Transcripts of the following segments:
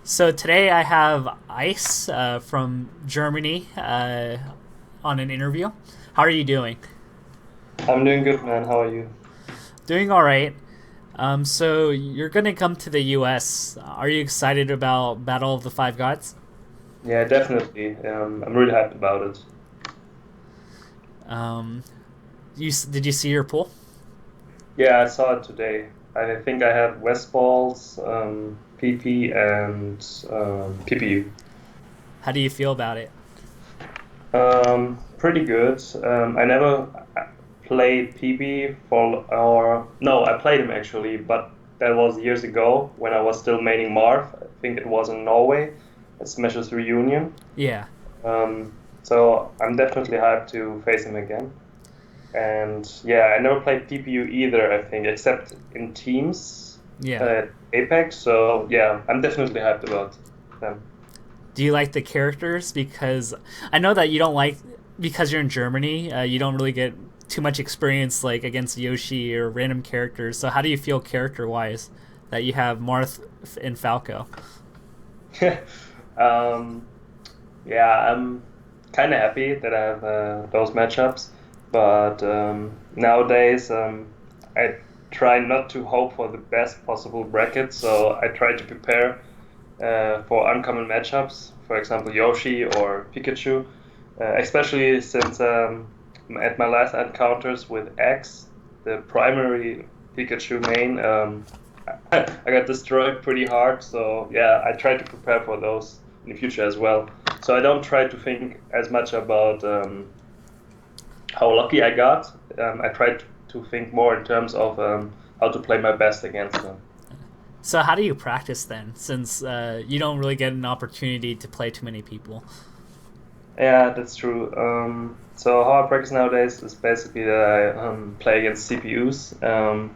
So today I have Ice from Germany on an interview. How are you doing? I'm doing good, man. How are you? Doing all right. So you're gonna come to the U.S. Are you excited about Battle of the Five Gods? Yeah, definitely. I'm really hyped about it. Um, did you see your pool? Yeah, I saw it today. I think I have West Balls, PP, and PPU. How do you feel about it? Pretty good. I never played PB or no, I played him actually, but that was years ago when I was still maining Marth. I think it was in Norway at Smash's reunion. Yeah, So I'm definitely hyped to face him again. And yeah, I never played PPU either, I think, except in teams yeah. at Apex. So yeah, I'm definitely hyped about them. Do you like the characters? Because I know that you don't like because you're in Germany. You don't really get too much experience like against Yoshi or random characters. So how do you feel character wise that you have Marth and Falco? um, yeah, I'm kind of happy that I have those matchups, but nowadays I try not to hope for the best possible bracket. So I try to prepare for uncommon matchups, for example, Yoshi or Pikachu, especially since at my last encounters with X, the primary Pikachu main, I got destroyed pretty hard. So yeah, I try to prepare for those in the future as well. So I don't try to think as much about how lucky I got. I try to think more in terms of how to play my best against them. So how do you practice then, since you don't really get an opportunity to play too many people? Yeah, that's true. So how I practice nowadays is basically that I play against CPUs.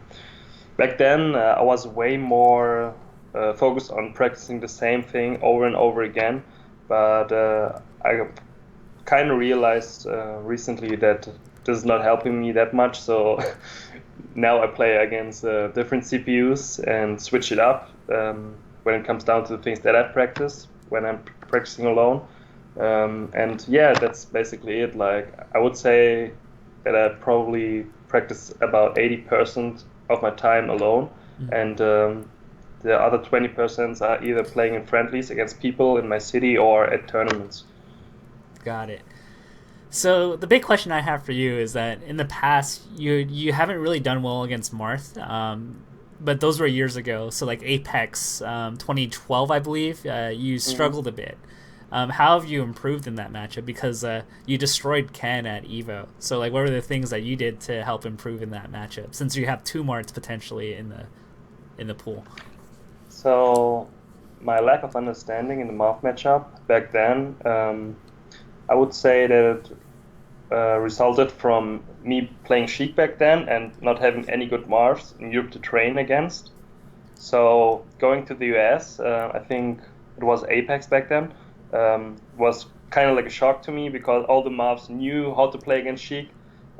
Back then, I was way more focused on practicing the same thing over and over again, but I kind of realized recently that this is not helping me that much. So now I play against different CPUs and switch it up when it comes down to the things that I practice when I'm practicing alone. And yeah, that's basically it. Like I would say that I probably practice about 80% of my time alone, and the other 20% are either playing in friendlies against people in my city or at tournaments. Got it. So the big question I have for you is that in the past you haven't really done well against Marth, but those were years ago. So like Apex 2012, I believe, you Mhm. struggled a bit. How have you improved in that matchup? Because you destroyed Ken at Evo. So like, what were the things that you did to help improve in that matchup? Since you have two Marts potentially in the pool. So my lack of understanding in the Marth matchup back then, I would say that it resulted from me playing Sheik back then and not having any good Marths in Europe to train against. So going to the US, I think it was Apex back then, was kind of like a shock to me because all the mobs knew how to play against Sheik,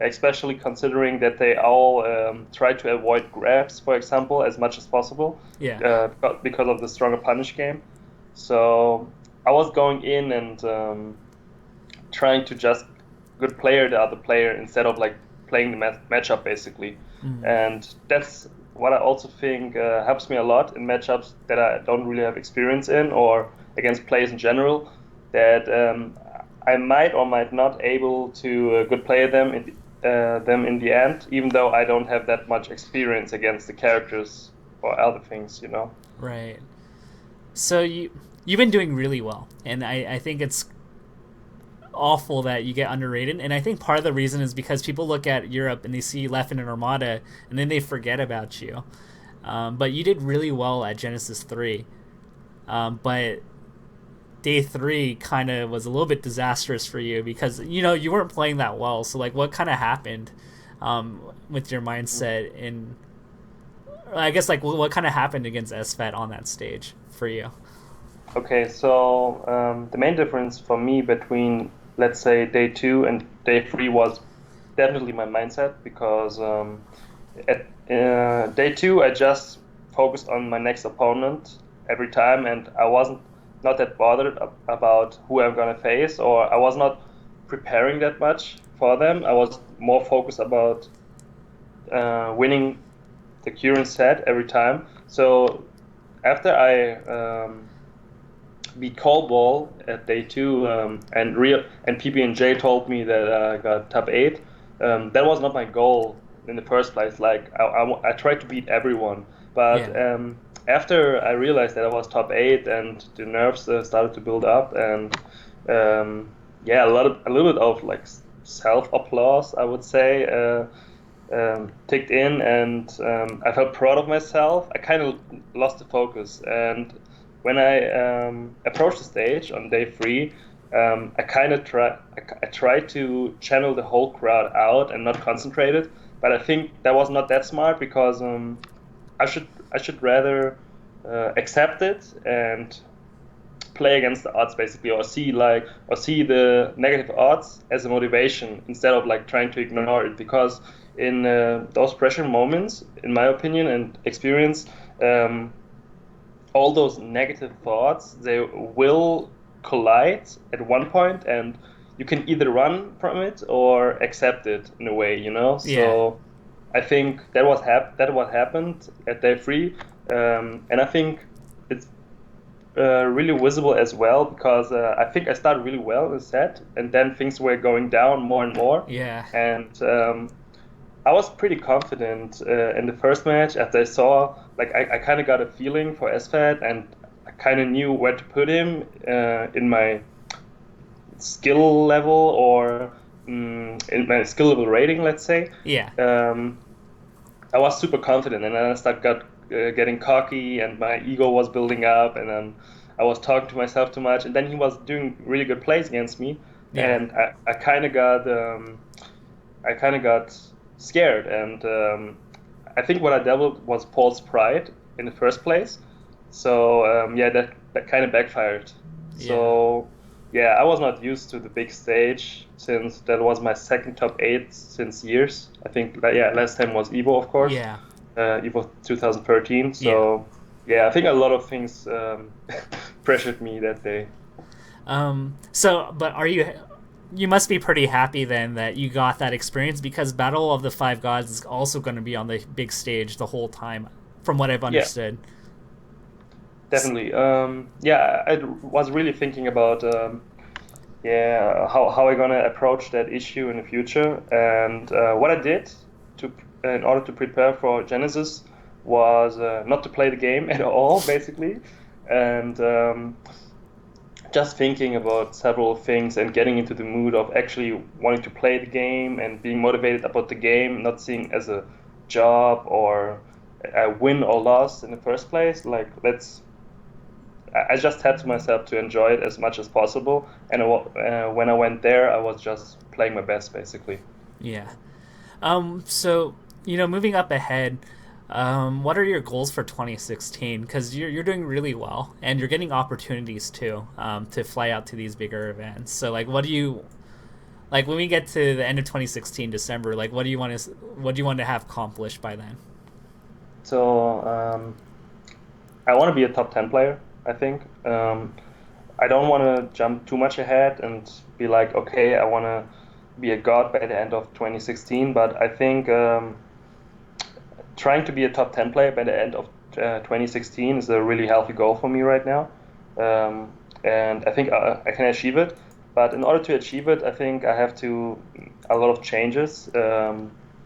especially considering that they all try to avoid grabs, for example, as much as possible, Yeah, because of the stronger punish game. So I was going in and trying to just good player the other player instead of like playing the matchup basically. And that's what I also think helps me a lot in matchups that I don't really have experience in or against players in general. That I might or might not able to good player them in the end, even though I don't have that much experience against the characters or other things, you know. right. So you've been doing really well, and I think it's awful that you get underrated. And I think part of the reason is because people look at Europe and they see Leffen and Armada, and then they forget about you. But you did really well at Genesis 3. But day 3 kind of was a little bit disastrous for you because, you weren't playing that well. So, like, what kind of happened with your mindset? And I guess, like, what kind of happened against SFAT on that stage for you? Okay, so the main difference for me between, let's say, day two and day three was definitely my mindset because at day two, I just focused on my next opponent every time, and I wasn't not that bothered about who I'm gonna face, or I was not preparing that much for them. I was more focused about winning the current set every time. So after I beat Callball at day 2, and PB&J told me that I got top 8. That was not my goal in the first place. Like I tried to beat everyone, but Yeah. after I realized that I was top 8 and the nerves started to build up, and yeah, a little bit of like self applause, I would say. Ticked in, and I felt proud of myself. I kind of lost the focus, and when I approached the stage on day 3, I kind of I tried to channel the whole crowd out and not concentrate it. But I think that was not that smart, because I should rather accept it and play against the odds, basically, or see the negative odds as a motivation instead of like trying to ignore it. Because in those pressure moments, in my opinion and experience, um, all those negative thoughts, they will collide at one point, and you can either run from it or accept it in a way, you know. Yeah. So I think that what happened at day 3, and I think it's really visible as well, because I think I started really well in the set, and then things were going down more and more. Yeah. And I was pretty confident in the first match after I saw, like, I kind of got a feeling for SFAT, and I kind of knew where to put him in my skill level, or in my skill level rating, let's say. Yeah. Um, I was super confident, and then I started getting cocky, and my ego was building up, and then I was talking to myself too much. And then he was doing really good plays against me, Yeah. and I kind of got scared, and I think what I developed was false pride in the first place. So yeah, that kind of backfired. Yeah. So yeah, I was not used to the big stage, since that was my second top 8 since years. I think yeah, last time was Evo, of course, Yeah. Evo 2013. Yeah. So yeah, I think a lot of things pressured me that day. So, but are you? You must be pretty happy then that you got that experience, because Battle of the Five Gods is also going to be on the big stage the whole time, from what I've Yeah, understood. definitely. Yeah, I was really thinking about yeah, how I gonna approach that issue in the future. And what I did to in order to prepare for Genesis was not to play the game at all, basically, and just thinking about several things and getting into the mood of actually wanting to play the game and being motivated about the game, not seeing as a job or a win or loss in the first place. Like, I just had to myself to enjoy it as much as possible. And when I went there, I was just playing my best, basically. Yeah. So, moving up ahead, what are your goals for 2016? Because you're doing really well, and you're getting opportunities too, to fly out to these bigger events. So, like, what do you like when we get to the end of 2016, December? Like, what do you want to have accomplished by then? So I want to be a top 10 player, I think. I don't want to jump too much ahead and be like, okay, I want to be a god by the end of 2016. But I think trying to be a top 10 player by the end of 2016 is a really healthy goal for me right now. And I think I can achieve it. But in order to achieve it, I think I have to a lot of changes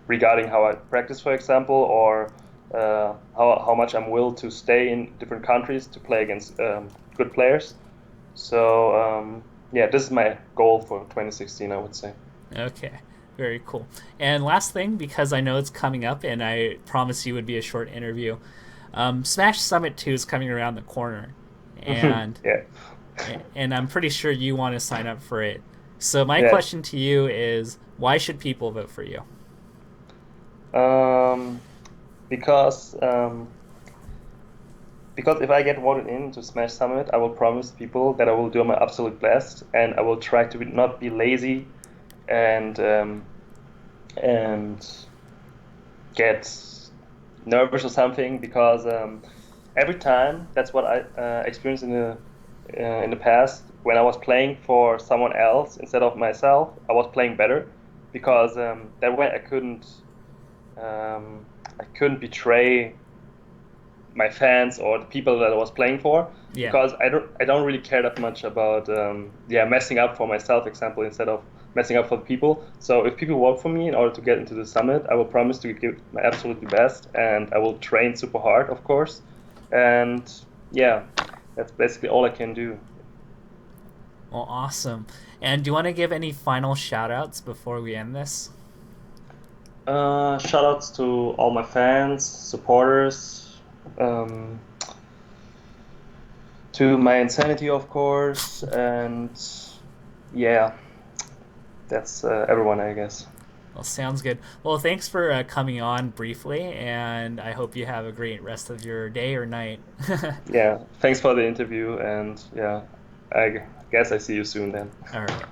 regarding how I practice, for example, or how much I'm willing to stay in different countries to play against good players. So yeah, this is my goal for 2016, I would say. Okay, very cool. And last thing, because I know it's coming up, and I promised you would be a short interview. Smash Summit 2 is coming around the corner, and Yeah. I'm pretty sure you want to sign up for it. So my Yes. question to you is, why should people vote for you? Um, because because if I get voted in to Smash Summit, I will promise people that I will do my absolute best, and I will try to not be lazy, and and get nervous or something, because every time. That's what I experienced in the past when I was playing for someone else instead of myself. I was playing better because that way um, I couldn't betray my fans or the people that I was playing for, Yeah. because I don't really care that much about messing up for myself, example, instead of messing up for the people. So if people vote for me in order to get into the summit, I will promise to give my absolutely best, and I will train super hard, of course. And yeah, that's basically all I can do. Well, awesome. And do you want to give any final shout outs before we end this? Shout outs to all my fans, supporters, um, to my insanity, of course, and yeah, that's everyone, I guess. Well, sounds good. Well, thanks for coming on briefly, and I hope you have a great rest of your day or night. Yeah, thanks for the interview, and yeah, I guess I see you soon then. All right.